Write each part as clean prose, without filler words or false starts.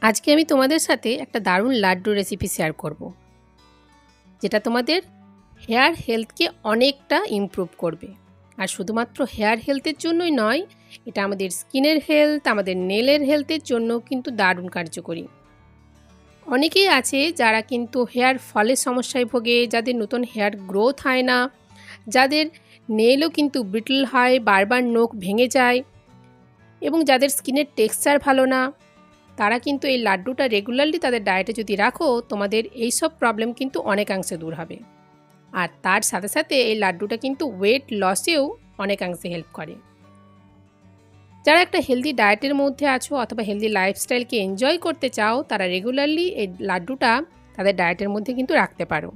আজকে আমি তোমাদের সাথে একটা দারুণ লাড্ডু রেসিপি শেয়ার করব, যেটা তোমাদের হেয়ার হেলথকে অনেকটা ইমপ্রুভ করবে। আর শুধুমাত্র হেয়ার হেলথের জন্যই নয়, এটা আমাদের স্কিনের হেলথ, আমাদের নেলের হেলথের জন্য কিন্তু দারুণ কার্যকরী। অনেকেই আছে যারা কিন্তু হেয়ার ফলের সমস্যায় ভোগে, যাদের নতুন হেয়ার গ্রোথ হয় না, যাদের নেলও কিন্তু ব্রিটল হয়, বারবার নখ ভেঙে যায়, এবং যাদের স্কিনের টেক্সচার ভালো না, তারা কিন্তু এই লাড্ডুটা রেগুলারলি তাদের ডায়েটে যদি রাখো, তোমাদের এই সব প্রবলেম কিন্তু অনেকাংশে দূর হবে। আর তার সাথে সাথে এই লাড্ডুটা কিন্তু ওয়েট লসেও অনেকাংশে হেল্প করে। যারা একটা হেলদি ডায়েটের মধ্যে আছো অথবা হেলদি লাইফস্টাইলকে এনজয় করতে চাও, তারা রেগুলারলি এই লাড্ডুটা তাদের ডায়েটের মধ্যে কিন্তু রাখতে পারো।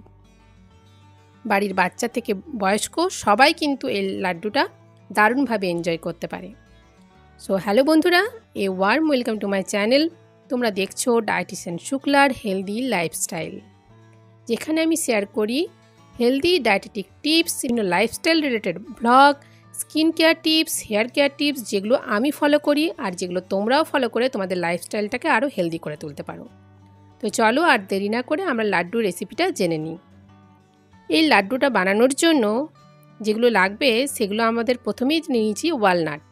বাড়ির বাচ্চা থেকে বয়স্ক সবাই কিন্তু এই লাড্ডুটা দারুণভাবে এনজয় করতে পারে। সো হ্যালো বন্ধুরা, a warm welcome to my channel. তোমরা দেখছো ডায়েটিশিয়ান শুক্লার হেলদি লাইফস্টাইল, যেখানে আমি শেয়ার করি হেলদি ডায়েটেটিক টিপস, বিভিন্ন lifestyle related blog, skin care tips, hair care tips, যেগুলো আমি ফলো করি আর যেগুলো তোমরাও ফলো করে তোমাদের লাইফস্টাইলটাকে আরও হেলদি করে তুলতে পারো। তো চলো আর দেরি না করে আমরা লাড্ডু রেসিপিটা জেনে নিই। এই লাড্ডুটা বানানোর জন্য যেগুলো লাগবে সেগুলো আমাদের প্রথমেই নিয়েছি ওয়ালনাট।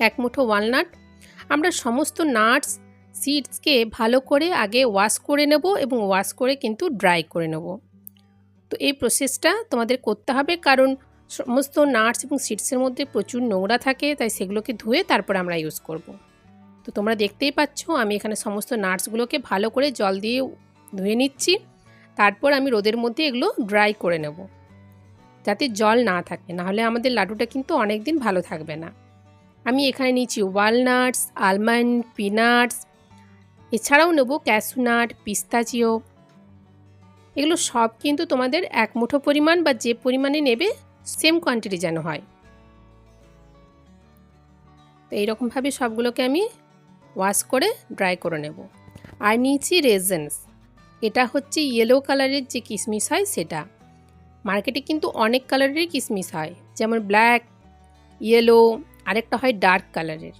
এক মুঠো ওয়ালনাট। আমরা সমস্ত নাটস সিডসকে ভালো করে আগে ওয়াশ করে নেব এবং ওয়াশ করে কিন্তু ড্রাই করে নেব। তো এই প্রসেসটা তোমাদের করতে হবে, কারণ সমস্ত নাটস এবং সিডসের মধ্যে প্রচুর নোংরা থাকে, তাই সেগুলোকে ধুয়ে তারপর আমরা ইউজ করব। তো তোমরা দেখতেই পাচ্ছ আমি এখানে সমস্ত নাটসগুলোকে ভালো করে জল দিয়ে ধুয়ে নিচ্ছি। তারপর আমি রোদের মধ্যে এগুলো ড্রাই করে নেব, যাতে জল না থাকে, নাহলে আমাদের লাড্ডুটা কিন্তু অনেক দিন ভালো থাকবে না। আমি এখানে নিচ্ছি ওয়ালনাটস, আলমন্ড, পিনাটস, এছাড়াও নেব ক্যাশনাট, পিস্তাচিও। এগুলো সব কিন্তু তোমাদের এক মুঠো পরিমাণ বা যে পরিমাণে নেবে সেম কোয়ান্টিটি যেন হয়। তো এইরকমভাবে সবগুলোকে আমি ওয়াশ করে ড্রাই করে নেব। আর নিয়েছি রেজেন্স। এটা হচ্ছে ইয়েলো কালারের যে কিশমিশ হয় সেটা। মার্কেটে কিন্তু অনেক কালারেরই কিশমিশ হয়, যেমন ব্ল্যাক, ইয়েলো, আরেকটা হয় ডার্ক কালারের।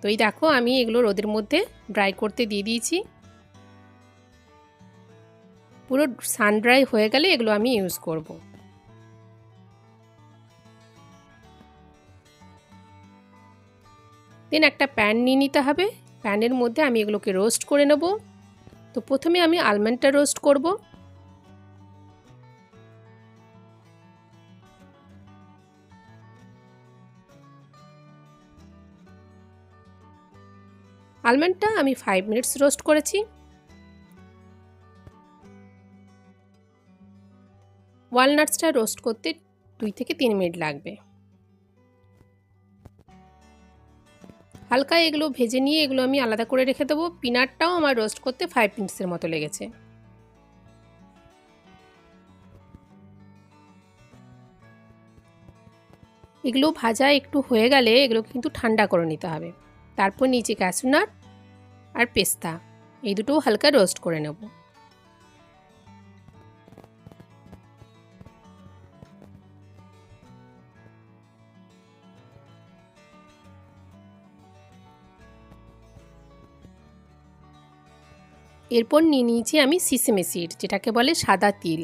তো এই দেখো আমি এগুলো রোদের মধ্যে ড্রাই করতে দিয়ে দিয়েছি। পুরো সান ড্রাই হয়ে গেলে এগুলো আমি ইউজ করব। দেন একটা প্যান নিয়ে নিতে হবে। প্যানের মধ্যে আমি এগুলোকে রোস্ট করে নেব। তো প্রথমে আমি আলমন্ডটা রোস্ট করব। আলমন্ডটা আমি 5 মিনিটস রোস্ট করেছি। ওয়ালনাটসটা রোস্ট করতে 2 থেকে 3 মিনিট লাগবে। হালকা এগুলো ভেজে নিয়ে এগুলো আমি আলাদা করে রেখে দেবো। পিনাটটাও আমার রোস্ট করতে 5 মিনিটসের মতো লেগেছে। এগুলো ভাজা একটু হয়ে গেলে এগুলো কিন্তু ঠান্ডা করে নিতে হবে। তারপর নিচে ক্যাশনাট আর পেস্তা, এই দুটোও হালকা রোস্ট করে নেব। এরপর নিয়ে নিয়েছি আমি সিসেমে সিড, যেটাকে বলে সাদা তিল।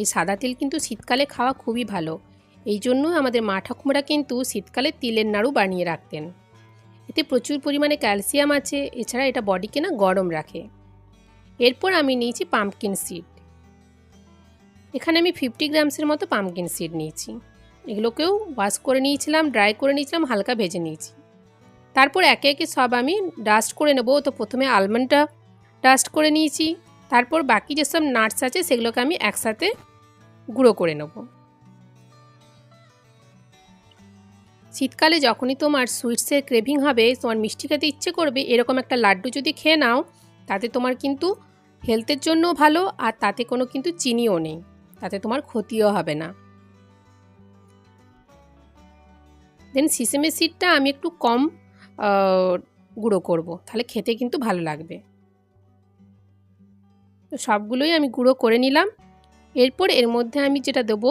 এই সাদা তিল কিন্তু শীতকালে খাওয়া খুবই ভালো। এই জন্য আমাদের মা ঠাকুমারা কিন্তু শীতকালে তিলের নাড়ু বানিয়ে রাখতেন। এতে প্রচুর পরিমাণে ক্যালসিয়াম আছে, এছাড়া এটা বডিকে না গরম রাখে। এরপর আমি নিয়েছি পাম্পকিন সিড। এখানে আমি 50 গ্রামসের মতো পাম্পকিন সিড নিয়েছি। এগুলোকেও ওয়াশ করে নিয়েছিলাম, ড্রাই করে নিয়েছিলাম, হালকা ভেজে নিয়েছি। তারপর একে একে সব আমি ডাস্ট করে নেব। তো প্রথমে আলমন্ডটা ডাস্ট করে নিয়েছি, তারপর বাকি যেসব নাটস আছে সেগুলোকে আমি একসাথে গুঁড়ো করে নেব। শীতকালে যখনই তোমার সুইটসের ক্রেভিং হবে, তোমার মিষ্টি খেতে ইচ্ছে করবে, এরকম একটা লাড্ডু যদি খেয়ে নাও, তাতে তোমার কিন্তু হেলথের জন্য ভালো, আর তাতে কোনো কিন্তু চিনিও নেই, তাতে তোমার ক্ষতিও হবে না। দেন সিসেমে সিডটা আমি একটু কম গুঁড়ো করব, তাহলে খেতে কিন্তু ভালো লাগবে। তো সবগুলোই আমি গুঁড়ো করে নিলাম। এরপর এর মধ্যে আমি যেটা দেবো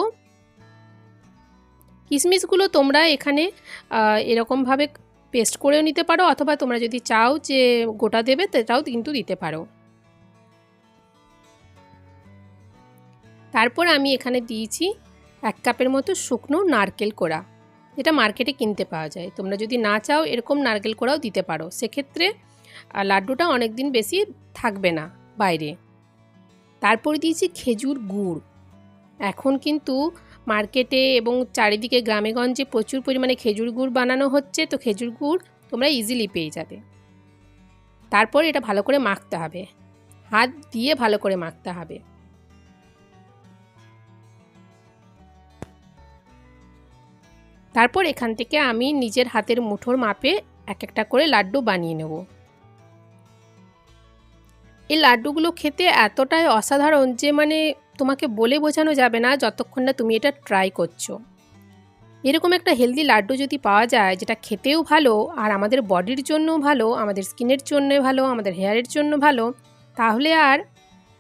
কিশমিশগুলো তোমরা এখানে এরকমভাবে পেস্ট করেও নিতে পারো, অথবা তোমরা যদি চাও যে গোটা দেবে সেটাও কিন্তু দিতে পারো। তারপর আমি এখানে দিয়েছি 1 কাপের মতো শুকনো নারকেল কোড়া, যেটা মার্কেটে কিনতে পাওয়া যায়। তোমরা যদি না চাও এরকম নারকেল কোড়াও দিতে পারো, সেক্ষেত্রে লাড্ডুটা অনেক দিন বেশি থাকবে না বাইরে। তারপরে দিয়েছি খেজুর গুড়। এখন কিন্তু মার্কেটে এবং চারিদিকে গ্রামেগঞ্জে প্রচুর পরিমাণে খেজুর গুড় বানানো হচ্ছে, তো খেজুর গুড় তোমরা ইজিলি পেয়ে যাবে। তারপর এটা ভালো করে মাখতে হবে, হাত দিয়ে ভালো করে মাখতে হবে। তারপর এখান থেকে আমি নিজের হাতের মুঠোর মাপে এক একটা করে লাড্ডু বানিয়ে নেব। এই লাড্ডুগুলো খেতে এতটাই অসাধারণ যে তোমাকে বলে বোঝানো যাবে না যতক্ষণ না তুমি এটা ট্রাই করছো। এরকম একটা হেলদি লাড্ডু যদি পাওয়া যায় যেটা খেতেও ভালো আর আমাদের বডির জন্যও ভালো, আমাদের স্কিনের জন্য ভালো, আমাদের হেয়ারের জন্য ভালো, তাহলে আর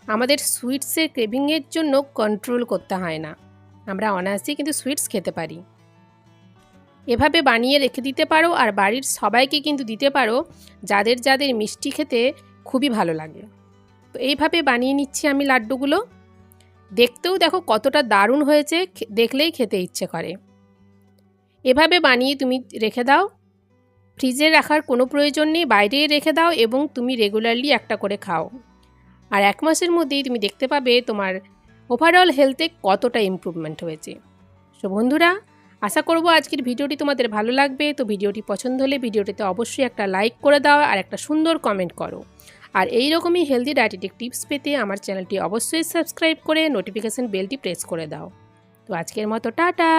আমাদের সুইটসের ক্রেভিংয়ের জন্য কন্ট্রোল করতে হয় না। আমরা অনায়াসেই কিন্তু সুইটস খেতে পারি। এভাবে বানিয়ে রেখে দিতে পারো আর বাড়ির সবাইকে কিন্তু দিতে পারো, যাদের যাদের মিষ্টি খেতে খুবই ভালো লাগে। তো এইভাবে বানিয়ে নিচ্ছি আমি লাড্ডুগুলো। দেখতেও দেখো কতটা দারুণ হয়েছে, দেখলেই খেতে ইচ্ছে করে। এভাবে বানিয়ে তুমি রেখে দাও, ফ্রিজে রাখার কোনো প্রয়োজন নেই, বাইরে রেখে দাও এবং তুমি রেগুলারলি একটা করে খাও। আর 1 মাসের মধ্যেই তুমি দেখতে পাবে তোমার ওভারঅল হেলথে কতটা ইমপ্রুভমেন্ট হয়েছে। সো বন্ধুরা, আশা করব আজকের ভিডিওটি তোমাদের ভালো লাগবে। তো ভিডিওটি পছন্দ হলে ভিডিওটিতে অবশ্যই একটা লাইক করে দাও আর একটা সুন্দর কমেন্ট করো। আর এই রকমই হেলদি ডায়েটেটিক টিপস পেতে আমার চ্যানেলটি অবশ্যই সাবস্ক্রাইব করে নোটিফিকেশন বেলটি প্রেস করে দাও। তো আজকের মতো টাটা।